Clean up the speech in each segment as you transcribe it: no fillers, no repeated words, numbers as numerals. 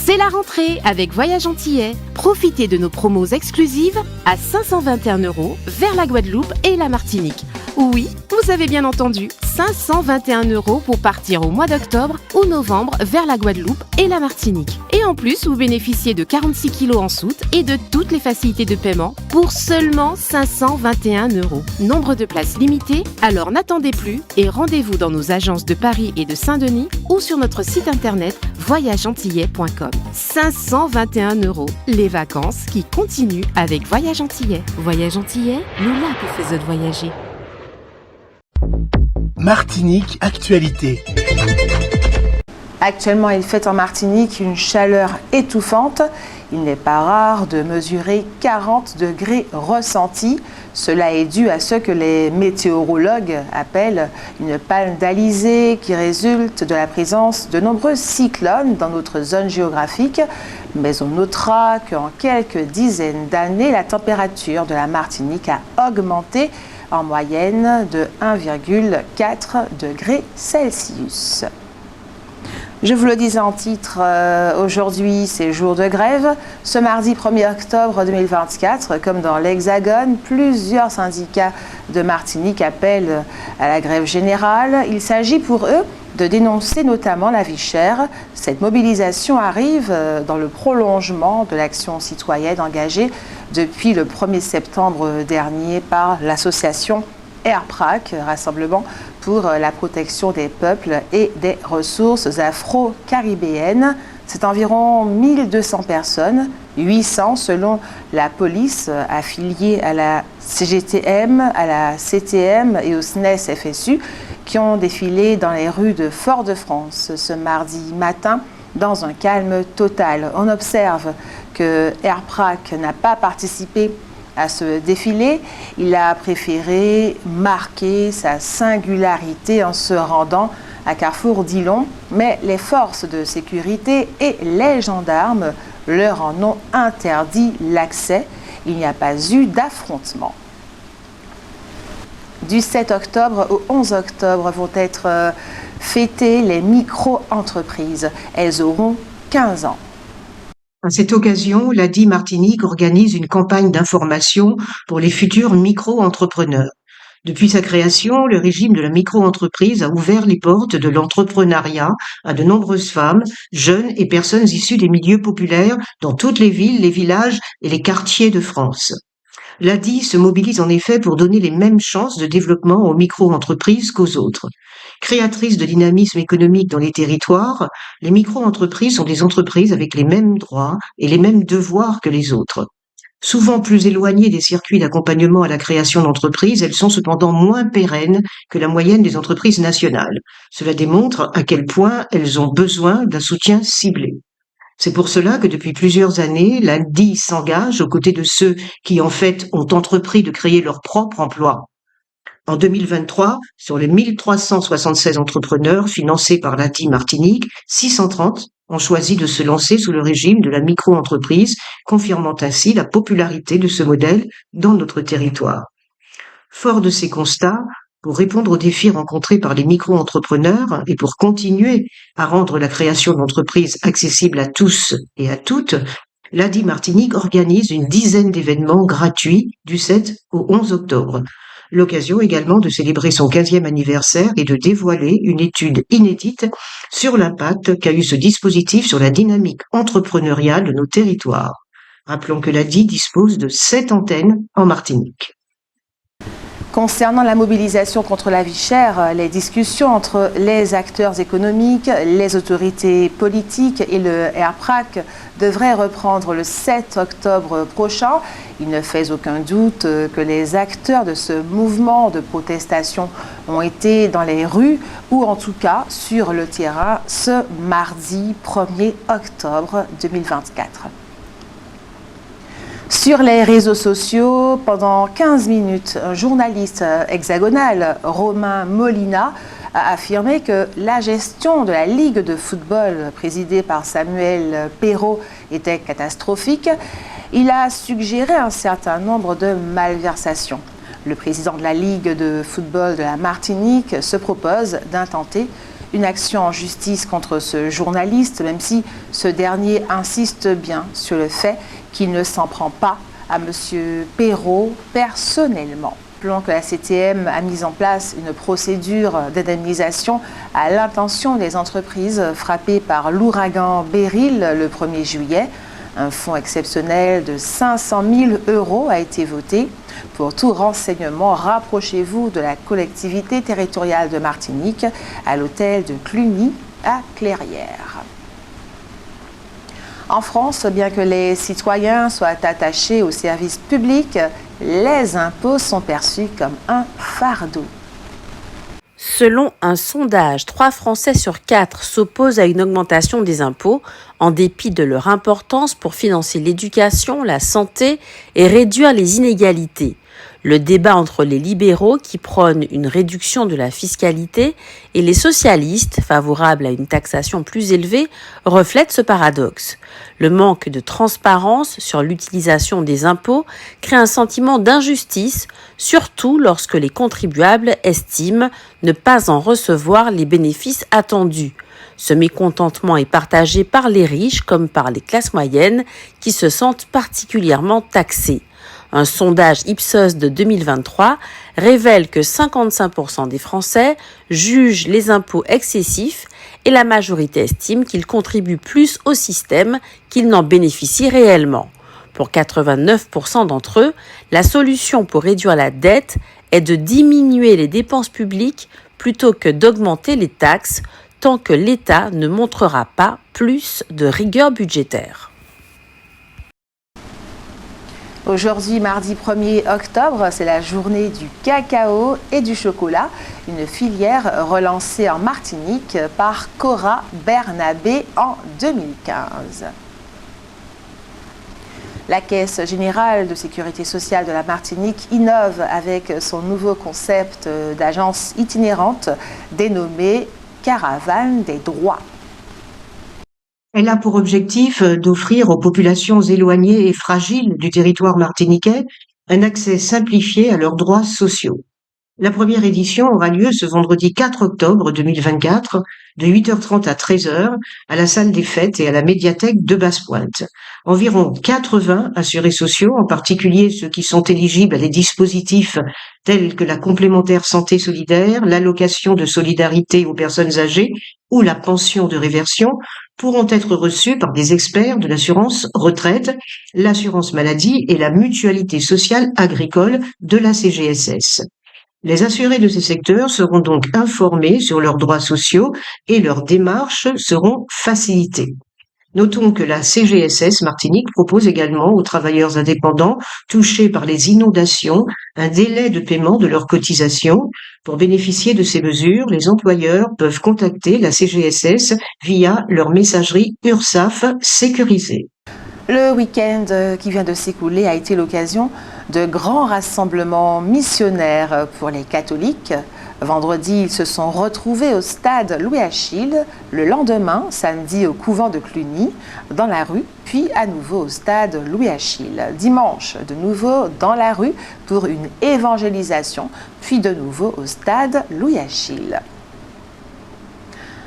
C'est la rentrée avec Voyage Antillais. Profitez de nos promos exclusives à 521 € vers la Guadeloupe et la Martinique. Oui, vous avez bien entendu, 521 € pour partir au mois d'octobre ou novembre vers la Guadeloupe et la Martinique. Et en plus, vous bénéficiez de 46 kg en soute et de toutes les facilités de paiement pour seulement 521 €. Nombre de places limitées, alors n'attendez plus et rendez-vous dans nos agences de Paris et de Saint-Denis ou sur notre site internet voyageantillais.com. 521 €, les vacances qui continuent avec Voyage Antillais. Voyage Antillais, le lac qui fait voyager. Martinique Actualité. Actuellement, il fait en Martinique une chaleur étouffante. Il n'est pas rare de mesurer 40 degrés ressentis. Cela est dû à ce que les météorologues appellent une panne d'alizé qui résulte de la présence de nombreux cyclones dans notre zone géographique. Mais on notera qu'en quelques dizaines d'années, la température de la Martinique a augmenté en moyenne de 1,4 degrés Celsius. Je vous le disais en titre, aujourd'hui c'est jour de grève. Ce mardi 1er octobre 2024, comme dans l'Hexagone, plusieurs syndicats de Martinique appellent à la grève générale. Il s'agit pour eux de dénoncer notamment la vie chère. Cette mobilisation arrive dans le prolongement de l'action citoyenne engagée depuis le 1er septembre dernier par l'association AirPrac, Rassemblement pour la protection des peuples et des ressources afro-caribéennes. C'est environ 1200 personnes, 800 selon la police, affiliées à la CGTM, à la CTM et au SNES-FSU, qui ont défilé dans les rues de Fort-de-France ce mardi matin dans un calme total. On observe que AirPrac n'a pas participé à ce défilé. Il a préféré marquer sa singularité en se rendant à Carrefour Dillon, mais les forces de sécurité et les gendarmes leur en ont interdit l'accès. Il n'y a pas eu d'affrontement. Du 7 octobre au 11 octobre vont être fêtées les micro-entreprises. Elles auront 15 ans. À cette occasion, l'ADI Martinique organise une campagne d'information pour les futurs micro-entrepreneurs. Depuis sa création, le régime de la micro-entreprise a ouvert les portes de l'entrepreneuriat à de nombreuses femmes, jeunes et personnes issues des milieux populaires dans toutes les villes, les villages et les quartiers de France. L'ADI se mobilise en effet pour donner les mêmes chances de développement aux micro-entreprises qu'aux autres. Créatrices de dynamisme économique dans les territoires, les micro-entreprises sont des entreprises avec les mêmes droits et les mêmes devoirs que les autres. Souvent plus éloignées des circuits d'accompagnement à la création d'entreprises, elles sont cependant moins pérennes que la moyenne des entreprises nationales. Cela démontre à quel point elles ont besoin d'un soutien ciblé. C'est pour cela que depuis plusieurs années, l'ADI s'engage aux côtés de ceux qui, en fait, ont entrepris de créer leur propre emploi. En 2023, sur les 1376 entrepreneurs financés par l'ADI Martinique, 630 ont choisi de se lancer sous le régime de la micro-entreprise, confirmant ainsi la popularité de ce modèle dans notre territoire. Fort de ces constats, pour répondre aux défis rencontrés par les micro-entrepreneurs et pour continuer à rendre la création d'entreprises accessible à tous et à toutes, l'ADI Martinique organise une dizaine d'événements gratuits du 7 au 11 octobre. L'occasion également de célébrer son 15e anniversaire et de dévoiler une étude inédite sur l'impact qu'a eu ce dispositif sur la dynamique entrepreneuriale de nos territoires. Rappelons que l'ADI dispose de 7 antennes en Martinique. Concernant la mobilisation contre la vie chère, les discussions entre les acteurs économiques, les autorités politiques et le AirPrac devraient reprendre le 7 octobre prochain. Il ne fait aucun doute que les acteurs de ce mouvement de protestation ont été dans les rues ou en tout cas sur le terrain ce mardi 1er octobre 2024. Sur les réseaux sociaux, pendant 15 minutes, un journaliste hexagonal, Romain Molina, a affirmé que la gestion de la Ligue de football présidée par Samuel Perrault était catastrophique. Il a suggéré un certain nombre de malversations. Le président de la Ligue de football de la Martinique se propose d'intenter une action en justice contre ce journaliste, même si ce dernier insiste bien sur le fait qu'il ne s'en prend pas à M. Perrault personnellement. Selon que la CTM a mis en place une procédure d'indemnisation à l'intention des entreprises frappées par l'ouragan Beryl le 1er juillet. Un fonds exceptionnel de 500 000 € a été voté. Pour tout renseignement, rapprochez-vous de la collectivité territoriale de Martinique à l'hôtel de Cluny à Clairières. En France, bien que les citoyens soient attachés aux services publics, les impôts sont perçus comme un fardeau. Selon un sondage, 3 Français sur 4 s'opposent à une augmentation des impôts en dépit de leur importance pour financer l'éducation, la santé et réduire les inégalités. Le débat entre les libéraux qui prônent une réduction de la fiscalité et les socialistes favorables à une taxation plus élevée reflète ce paradoxe. Le manque de transparence sur l'utilisation des impôts crée un sentiment d'injustice, surtout lorsque les contribuables estiment ne pas en recevoir les bénéfices attendus. Ce mécontentement est partagé par les riches comme par les classes moyennes qui se sentent particulièrement taxées. Un sondage Ipsos de 2023 révèle que 55% des Français jugent les impôts excessifs et la majorité estime qu'ils contribuent plus au système qu'ils n'en bénéficient réellement. Pour 89% d'entre eux, la solution pour réduire la dette est de diminuer les dépenses publiques plutôt que d'augmenter les taxes tant que l'État ne montrera pas plus de rigueur budgétaire. Aujourd'hui, mardi 1er octobre, c'est la journée du cacao et du chocolat, une filière relancée en Martinique par Cora Bernabé en 2015. La Caisse générale de sécurité sociale de la Martinique innove avec son nouveau concept d'agence itinérante dénommé Caravane des droits. Elle a pour objectif d'offrir aux populations éloignées et fragiles du territoire martiniquais un accès simplifié à leurs droits sociaux. La première édition aura lieu ce vendredi 4 octobre 2024 de 8h30 à 13h à la salle des fêtes et à la médiathèque de Basse-Pointe. Environ 80 assurés sociaux, en particulier ceux qui sont éligibles à des dispositifs tels que la complémentaire santé solidaire, l'allocation de solidarité aux personnes âgées ou la pension de réversion, pourront être reçus par des experts de l'assurance retraite, l'assurance maladie et la mutualité sociale agricole de la CGSS. Les assurés de ces secteurs seront donc informés sur leurs droits sociaux et leurs démarches seront facilitées. Notons que la CGSS Martinique propose également aux travailleurs indépendants touchés par les inondations un délai de paiement de leurs cotisations. Pour bénéficier de ces mesures, les employeurs peuvent contacter la CGSS via leur messagerie URSSAF sécurisée. Le week-end qui vient de s'écouler a été l'occasion de grands rassemblements missionnaires pour les catholiques. Vendredi, ils se sont retrouvés au stade Louis-Achille, le lendemain, samedi au couvent de Cluny, dans la rue, puis à nouveau au stade Louis-Achille. Dimanche, de nouveau dans la rue pour une évangélisation, puis de nouveau au stade Louis-Achille.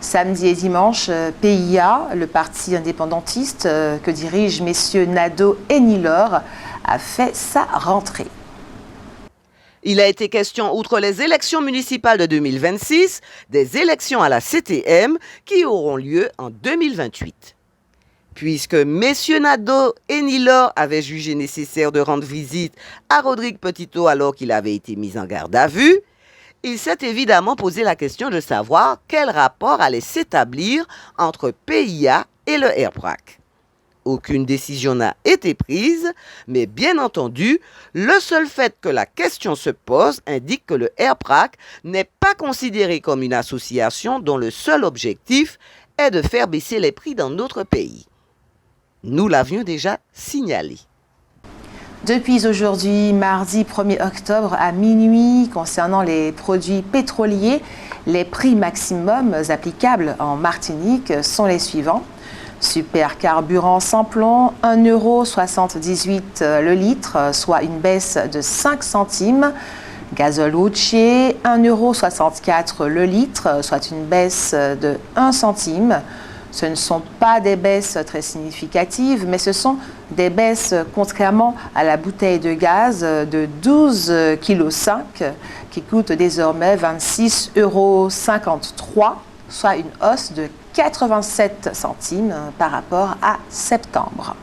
Samedi et dimanche, PIA, le parti indépendantiste que dirigent messieurs Nadeau et Nilor, a fait sa rentrée. Il a été question, outre les élections municipales de 2026, des élections à la CTM qui auront lieu en 2028. Puisque messieurs Nadeau et Nilor avaient jugé nécessaire de rendre visite à Rodrigue Petitot alors qu'il avait été mis en garde à vue, il s'est évidemment posé la question de savoir quel rapport allait s'établir entre PIA et le RPRAC. Aucune décision n'a été prise, mais bien entendu, le seul fait que la question se pose indique que le RPRAC n'est pas considéré comme une association dont le seul objectif est de faire baisser les prix dans notre pays. Nous l'avions déjà signalé. Depuis aujourd'hui, mardi 1er octobre à minuit, concernant les produits pétroliers, les prix maximums applicables en Martinique sont les suivants. Supercarburant sans plomb, 1,78 € le litre, soit une baisse de 5 centimes. Gazole routier, 1,64 € le litre, soit une baisse de 1 centime. Ce ne sont pas des baisses très significatives, mais ce sont des baisses contrairement à la bouteille de gaz de 12,5 kg qui coûte désormais 26,53 €, soit une hausse de 87 centimes par rapport à septembre.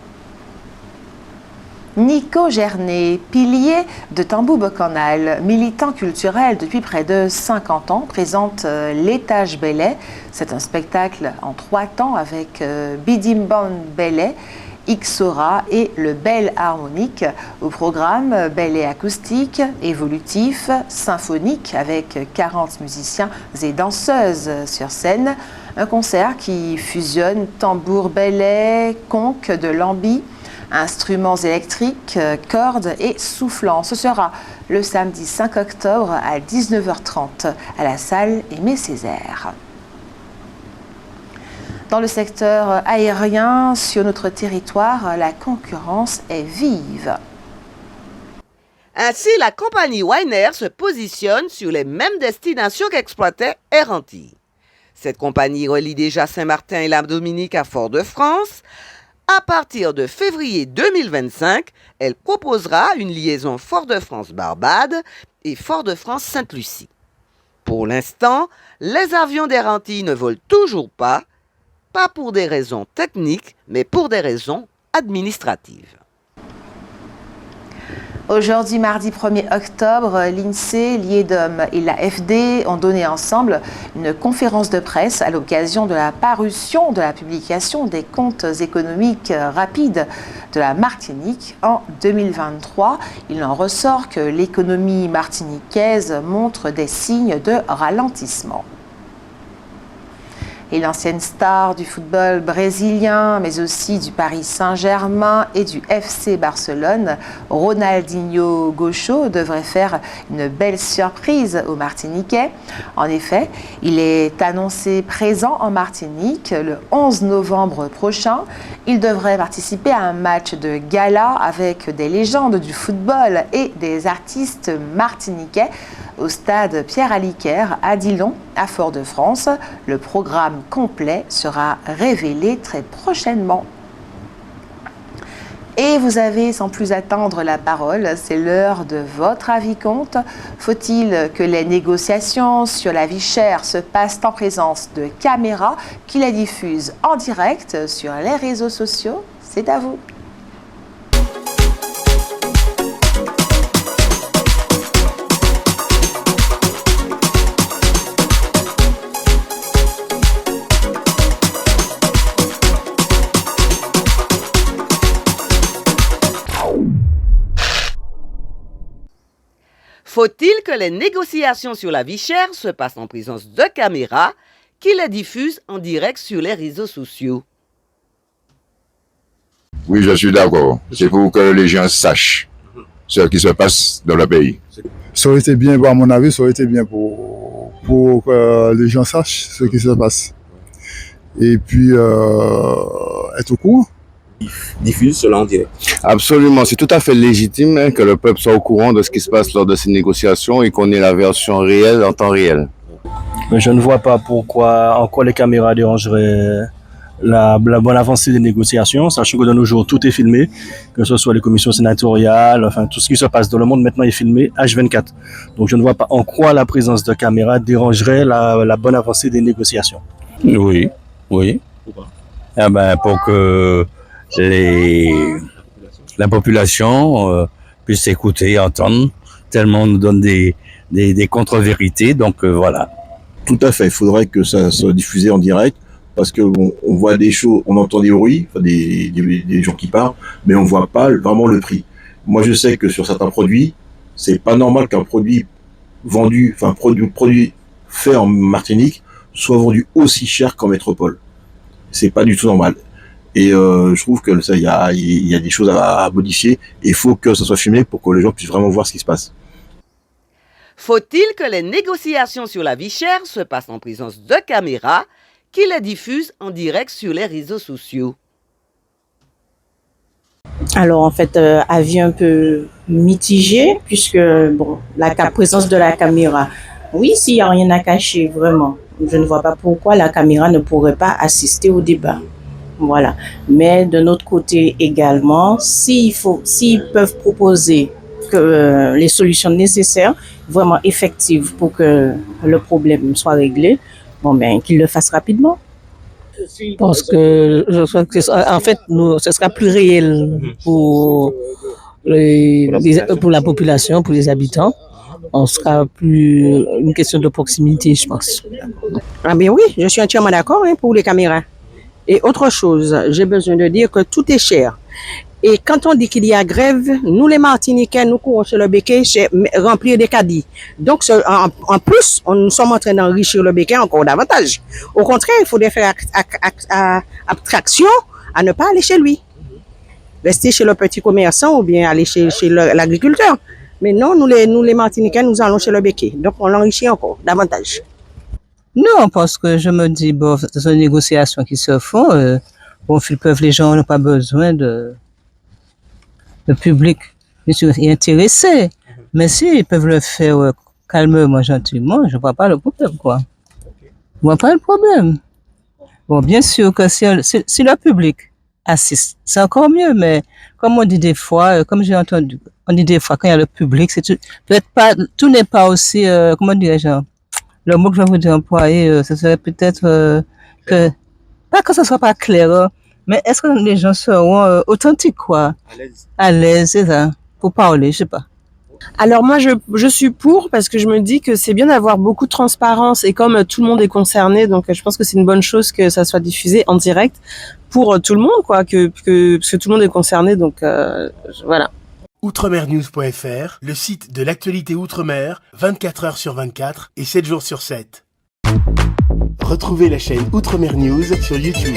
Nico Gernet, pilier de Tambou-Bocanal, militant culturel depuis près de 50 ans, présente L'étage Belay. C'est un spectacle en 3 temps avec Bidimban Belay, Xora et le Bel Harmonique. Au programme, Belay acoustique, évolutif, symphonique avec 40 musiciens et danseuses sur scène. Un concert qui fusionne tambour Belay, conque de lambi, instruments électriques, cordes et soufflants. Ce sera le samedi 5 octobre à 19h30 à la salle Aimé Césaire. Dans le secteur aérien, sur notre territoire, la concurrence est vive. Ainsi, la compagnie Winair se positionne sur les mêmes destinations qu'exploitait Air Antilles. Cette compagnie relie déjà Saint-Martin et la Dominique à Fort-de-France. À partir de février 2025, elle proposera une liaison Fort-de-France-Barbade et Fort-de-France-Sainte-Lucie. Pour l'instant, les avions d'Air Antilles ne volent toujours pas pour des raisons techniques, mais pour des raisons administratives. Aujourd'hui, mardi 1er octobre, l'INSEE, l'IEDOM et l'AFD ont donné ensemble une conférence de presse à l'occasion de la parution de la publication des comptes économiques rapides de la Martinique en 2023. Il en ressort que l'économie martiniquaise montre des signes de ralentissement. Et l'ancienne star du football brésilien, mais aussi du Paris Saint-Germain et du FC Barcelone, Ronaldinho Gaucho, devrait faire une belle surprise aux Martiniquais. En effet, il est annoncé présent en Martinique le 11 novembre prochain. Il devrait participer à un match de gala avec des légendes du football et des artistes martiniquais au stade Pierre-Aliquer à Dillon, à Fort-de-France. Le programme complet sera révélé très prochainement. Et vous avez sans plus attendre la parole, c'est l'heure de votre avis compte. Faut-il que les négociations sur la vie chère se passent en présence de caméras qui les diffusent en direct sur les réseaux sociaux? C'est à vous. Faut-il que les négociations sur la vie chère se passent en présence de caméras qui les diffusent en direct sur les réseaux sociaux? Oui, je suis d'accord. C'est pour que les gens sachent ce qui se passe dans le pays. Ça aurait été bien, à mon avis, ça aurait été bien pour que les gens sachent ce qui se passe. Et puis, être au courant. Diffuse cela en direct. Absolument, c'est tout à fait légitime que le peuple soit au courant de ce qui se passe lors de ces négociations et qu'on ait la version réelle en temps réel. Mais je ne vois pas en quoi les caméras dérangeraient la bonne avancée des négociations, sachant que de nos jours tout est filmé, que ce soit les commissions sénatoriales, enfin tout ce qui se passe dans le monde maintenant est filmé H24. Donc je ne vois pas en quoi la présence de caméras dérangerait la bonne avancée des négociations. Oui. Pourquoi? Pour que la population puisse écouter, entendre, tellement on nous donne des contre-vérités, donc voilà. Tout à fait, il faudrait que ça soit diffusé en direct, parce qu'on voit des choses, on entend des bruits, des gens qui parlent, mais on voit pas vraiment le prix. Moi je sais que sur certains produits, c'est pas normal qu'un produit vendu, produit fait en Martinique, soit vendu aussi cher qu'en métropole. C'est pas du tout normal. Et je trouve que ça, il y a des choses à modifier. Et il faut que ça soit filmé pour que les gens puissent vraiment voir ce qui se passe. Faut-il que les négociations sur la vie chère se passent en présence de caméras qui les diffusent en direct sur les réseaux sociaux? Alors en fait, avis un peu mitigé puisque bon, la présence de la caméra, oui, s'il n'y a rien à cacher, vraiment, je ne vois pas pourquoi la caméra ne pourrait pas assister au débat. Voilà. Mais de notre côté également, s'ils peuvent proposer que les solutions nécessaires, vraiment effectives pour que le problème soit réglé, bon ben qu'ils le fassent rapidement. Parce que je crois que en fait, ce sera plus réel pour pour la population, pour les habitants. On sera plus une question de proximité, je pense. Ah bien oui, je suis entièrement d'accord pour les caméras. Et autre chose, j'ai besoin de dire que tout est cher. Et quand on dit qu'il y a grève, nous les Martiniquais, nous courons sur le béquet remplir des caddies. Donc en plus, nous sommes en train d'enrichir le béquet encore davantage. Au contraire, il faudrait faire abstraction à ne pas aller chez lui. Rester chez le petit commerçant ou bien aller chez l'agriculteur. Mais non, nous les Martiniquais, nous allons chez le béquet. Donc on l'enrichit encore davantage. Non, parce que je me dis, bon, ce sont des négociations qui se font. Bon, les gens n'ont pas besoin de public est intéressé. Mais s'ils peuvent le faire calmement, gentiment, je ne vois pas le problème, quoi. Je ne vois pas le problème. Bon, bien sûr que si le public assiste, c'est encore mieux, mais comme on dit des fois, comme j'ai entendu, on dit des fois quand il y a le public, peut-être pas, tout n'est pas aussi, comment dirais-je, le mot que je vais vous dire employer, ce serait peut-être que, pas que ce soit pas clair, mais est-ce que les gens seront authentiques, quoi? À l'aise, c'est ça, pour parler, je sais pas. Alors moi, je suis pour parce que je me dis que c'est bien d'avoir beaucoup de transparence et comme tout le monde est concerné, donc je pense que c'est une bonne chose que ça soit diffusé en direct pour tout le monde, quoi, parce que tout le monde est concerné, donc voilà. Outremernews.fr, le site de l'actualité Outre-mer, 24 heures sur 24 et 7 jours sur 7. Retrouvez la chaîne Outremer News sur YouTube.